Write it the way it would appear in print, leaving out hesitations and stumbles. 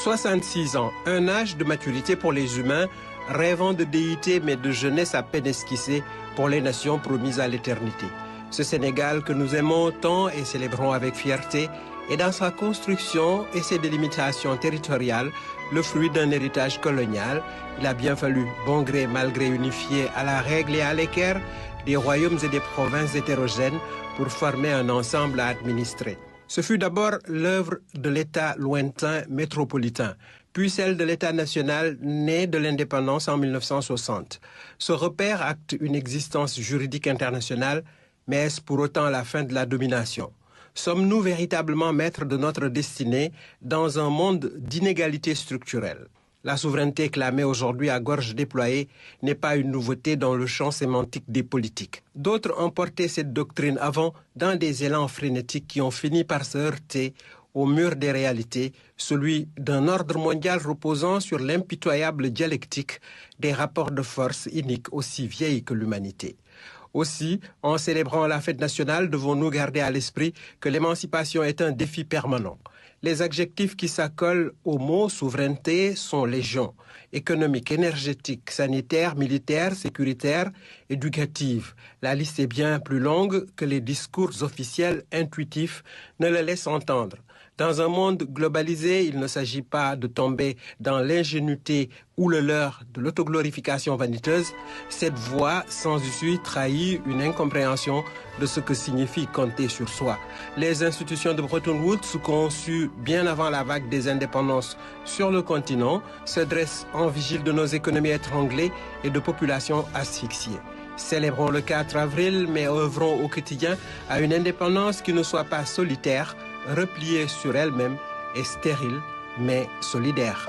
66 ans, un âge de maturité pour les humains, rêvant de déité mais de jeunesse à peine esquissée pour les nations promises à l'éternité. Ce Sénégal que nous aimons tant et célébrons avec fierté est dans sa construction et ses délimitations territoriales le fruit d'un héritage colonial. Il a bien fallu, bon gré mal gré, unifier à la règle et à l'équerre des royaumes et des provinces hétérogènes pour former un ensemble à administrer. Ce fut d'abord l'œuvre de l'État lointain métropolitain, puis celle de l'État national né de l'indépendance en 1960. Ce repère acte une existence juridique internationale, mais est-ce pour autant la fin de la domination? Sommes-nous véritablement maîtres de notre destinée dans un monde d'inégalités structurelles? La souveraineté clamée aujourd'hui à gorge déployée n'est pas une nouveauté dans le champ sémantique des politiques. D'autres ont porté cette doctrine avant dans des élans frénétiques qui ont fini par se heurter au mur des réalités, celui d'un ordre mondial reposant sur l'impitoyable dialectique des rapports de force iniques aussi vieilles que l'humanité. Aussi, en célébrant la fête nationale, devons-nous garder à l'esprit que l'émancipation est un défi permanent. Les adjectifs qui s'accolent au mot souveraineté sont légion: économique, énergétique, sanitaire, militaire, sécuritaire, éducative. La liste est bien plus longue que les discours officiels intuitifs ne le laissent entendre. Dans un monde globalisé, il ne s'agit pas de tomber dans l'ingénuité ou le leurre de l'autoglorification vaniteuse. Cette voie sans issue trahit une incompréhension de ce que signifie compter sur soi. Les institutions de Bretton Woods, conçues bien avant la vague des indépendances sur le continent, se dressent en vigile de nos économies étranglées et de populations asphyxiées. Célébrons le 4 avril, mais œuvrons au quotidien à une indépendance qui ne soit pas solitaire, repliée sur elle-même et stérile, mais solidaire.